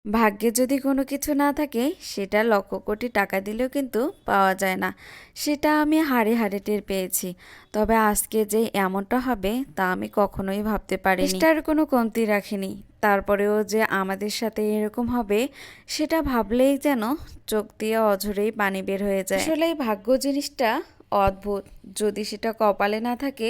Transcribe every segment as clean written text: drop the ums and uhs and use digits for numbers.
ভাগ্যে যদি কোনো কিছু না থাকে সেটা লক্ষ কোটি টাকা দিলেও কিন্তু পাওয়া যায় না। সেটা আমি হাড়ে হাড়ে টের পেয়েছি। তবে আজকে যে এমনটা হবে তা আমি কখনোই ভাবতে পারিনি। চেষ্টার কোনো কমতি রাখিনি। তারপরেও যে আমাদের সাথে এরকম হবে সেটা ভাবলেই যেন চোখ দিয়ে অঝরেই পানি বের হয়ে যায়। আসলে এই ভাগ্য জিনিসটা অদ্ভুত। যদি সেটা কপালে না থাকে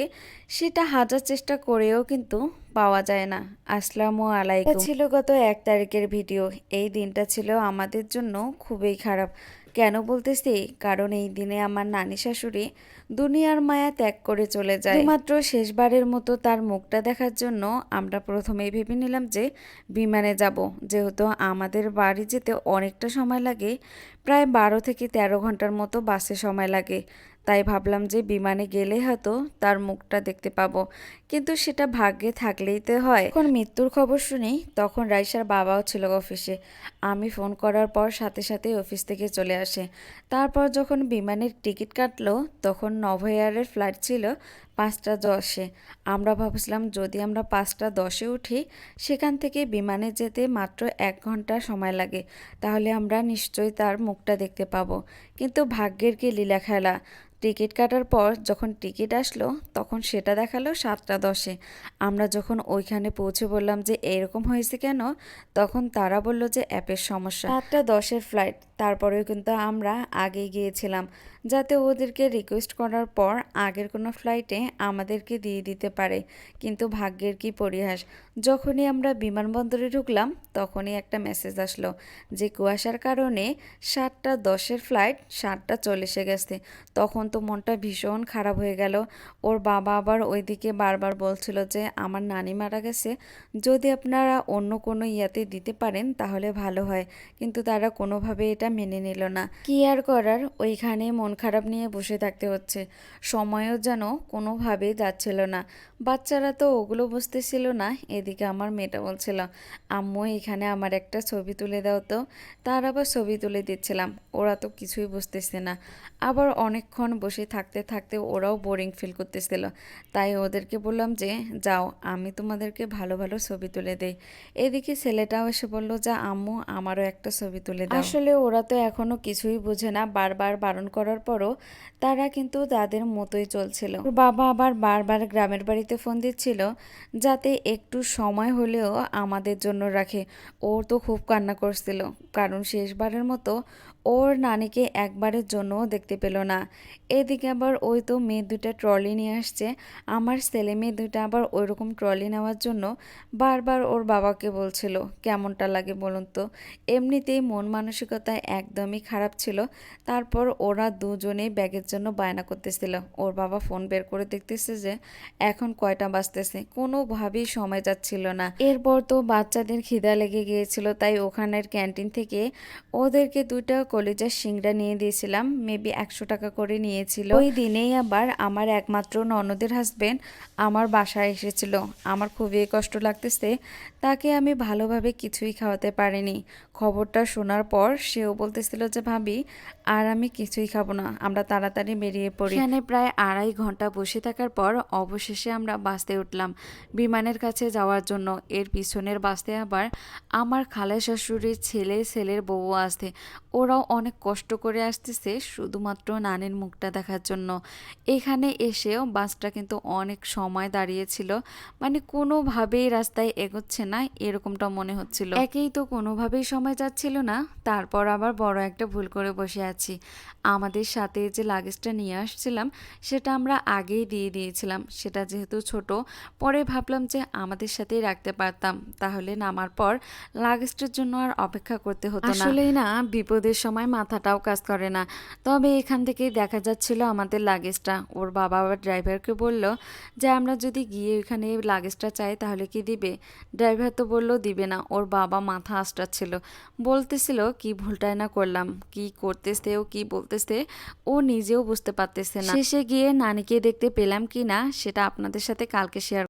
সেটা হাজার চেষ্টা করেও কিন্তু পাওয়া যায় না। আসসালামু আলাইকুম। এটা ছিল গত 1 তারিখের ভিডিও। এই দিনটা ছিল আমাদের জন্য খুবই খারাপ। কেন বলতেছি? কারণ এই দিনে আমার নানি শাশুড়ি দুনিয়ার মায়া ত্যাগ করে চলে যায়। শুধুমাত্র শেষবারের মতো তার মুখটা দেখার জন্য আমরা প্রথমেই ভেবে নিলাম যে বিমানে যাব। যেহেতু আমাদের বাড়ি যেতে অনেকটা সময় লাগে, প্রায় 12 থেকে 13 ঘন্টার মতো বাসে সময় লাগে। তাই ভাবলাম যে বিমানে গেলে হয়তো তার মুখটা দেখতে পাবো, কিন্তু সেটা ভাগ্যে থাকলেই তো হয়। যখন মৃত্যুর খবর শুনি তখন রাইসার বাবাও ছিল অফিসে। আমি ফোন করার পর সাথে সাথে অফিস থেকে চলে আসে। তারপর যখন বিমানের টিকিট কাটলো তখন নভোএয়ারের ফ্লাইট ছিল 5টা 10-এ। আমরা ভাবছিলাম যদি আমরা 5টা 10-এ উঠি, সেখান থেকে বিমানে যেতে মাত্র 1 ঘন্টা সময় লাগে, তাহলে আমরা নিশ্চয়ই তার মুখটা দেখতে পাবো। কিন্তু ভাগ্যের কি লীলা খেলা! টিকিট কাটার পর যখন টিকিট আসলো তখন সেটা দেখালো 7টা 10-এ। আমরা যখন ওইখানে পৌঁছে বললাম যে এরকম হয়েছে কেন, তখন তারা বলল যে অ্যাপের সমস্যা। 7টা 10-এর ফ্লাইট, তারপরেও কিন্তু আমরা আগে গিয়েছিলাম যাতে ওদেরকে রিকোয়েস্ট করার পর আগের কোনো ফ্লাইটে আমাদেরকে দিয়ে দিতে পারে। কিন্তু ভাগ্যের কি পরিহাস! যখনই আমরা বিমানবন্দরে ঢুকলাম তখনই একটা মেসেজ আসলো যে কুয়াশার কারণে 7টা 10-এর ফ্লাইট 7টা 40-এ গেছে। তখন তো মনটা ভীষণ খারাপ হয়ে গেল। ওর বাবা আবার ওইদিকে বারবার বলছিল যে আমার নানি মারা গেছে, যদি আপনারা অন্য কোনো ইয়াতে দিতে পারেন তাহলে ভালো হয়। কিন্তু তারা কোনোভাবে এটা মেনে নিল না। কি আর করার, ওইখানে মন খারাপ নিয়ে বসে থাকতে হচ্ছে। সময়ও যেন কোনোভাবেই যাচ্ছিল না। বাচ্চারা তো ওগুলো বুঝতেছিল না। এদিকে আমার মেয়েটা বলছিল, আম্মু এখানে আমার একটা ছবি তুলে দাও তো। তার আবার ছবি তুলে দিচ্ছিলাম, ওরা তো কিছুই বুঝতেছে না। আবার অনেকক্ষণ বসে থাকতে থাকতে ওরাও বোরিং ফিল করতেছিল। তাই ওদেরকে বললাম যে যাও, আমি তোমাদেরকে ভালো ভালো ছবি তুলে দেই। এদিকে ছেলেটাও এসে বলল যে আম্মু আমারও একটা ছবি তুলে দাও। আসলে ওরা তো এখনো কিছুই বোঝে না। বারবার বারণ করার পরও তারা কিন্তু তাদের মতোই চলছিল। ওর বাবা আবার বারবার গ্রামের বাড়িতে ফোন দিচ্ছিল যাতে একটু সময় হলেও আমাদের জন্য রাখে। ও তো খুব কান্না করছিল, কারণ শেষবারের মতো ওর নানিকে একবারের জন্যও দেখতে পেল না। এদিকে আবার ওই তো মেয়ে দুটা ট্রলি নিয়ে আসছে। আমার ছেলে মেয়ে দুটা আবার ওইরকম ট্রলি নেওয়ার জন্য বারবার ওর বাবাকে বলছিল। কেমনটা লাগে বলুন তো? এমনিতেই মন মানসিকতা একদমই খারাপ ছিল। তারপর ওরা দুজনেই ব্যাগের জন্য বায়না করতেছিল। ওর বাবা ফোন বের করে দেখতেছে যে এখন কয়টা বাজতেছে, কোনোভাবেই সময় যাচ্ছিল না। এরপর তো বাচ্চাদের খিদা লেগে গিয়েছিল, তাই ওখানের ক্যান্টিন থেকে ওদেরকে 2টা কলিজার সিংড়া নিয়ে দিয়েছিলাম। মেবি 100 টাকা করে নিয়েছিল। ওই দিনেই আবার আমার একমাত্র ননদের হাজবেন্ড আমার বাসায় এসেছিল। আমার খুবই কষ্ট লাগতেছে, তাকে আমি ভালোভাবে কিছুই খাওয়াতে পারিনি। খবরটা শোনার পর সেও বলতেছিল যে ভাবি আর আমি কিছুই খাবো না, আমরা তাড়াতাড়ি বেরিয়ে পড়ি। এখানে প্রায় 2.5 ঘন্টা বসে থাকার পর অবশেষে আমরা বাসে উঠলাম বিমানের কাছে যাওয়ার জন্য। এর পিছনের বাসে আবার আমার খালা শাশুড়ির ছেলে, ছেলের বউ আসছে। ওরাও অনেক কষ্ট করে আসতেছে শুধুমাত্র নানির মুখটা দেখার জন্য। এখানে এসেও বাসটা কিন্তু অনেক সময় দাঁড়িয়েছিল, মানে কোনোভাবেই রাস্তায় এগোচ্ছে না এরকমটা মনে হচ্ছিল। একেই তো কোনোভাবেই সময় যাচ্ছিল না, তারপর আবার বড় একটা ভুল করে বসে আছি। আমাদের সাথে যে লাগেজটা নিয়ে আসছিলাম সেটা আমরা আগেই দিয়ে দিয়েছিলাম। সেটা যেহেতু ছোট, পরে ভাবলাম যে আমাদের সাথেই রাখতে পারতাম, তাহলে নামার পর লাগেজটার জন্য আর অপেক্ষা করতে হতো না। আসলেই না, বিপদের সময় মাথাটাও কাজ করে না। তবে এখান থেকে দেখা যাচ্ছিল আমাদের লাগেজটা। ওর বাবা আবার ড্রাইভারকে বলল যে আমরা যদি গিয়ে ওইখানে লাগেজটা চাই তাহলে কি দিবে। ড্রাইভার তো বললো দিবে না। ওর বাবা মাথা আঁচড়াচ্ছিল, বলতেছিল কি ভুলটাই না করলাম, কি করতেছে ও কি বলতেছে ও নিজেও বুঝতে পারতেছে না। শেষে গিয়ে নানিকে দেখতে পেলাম কি না সেটা আপনাদের সাথে কালকে শেয়ার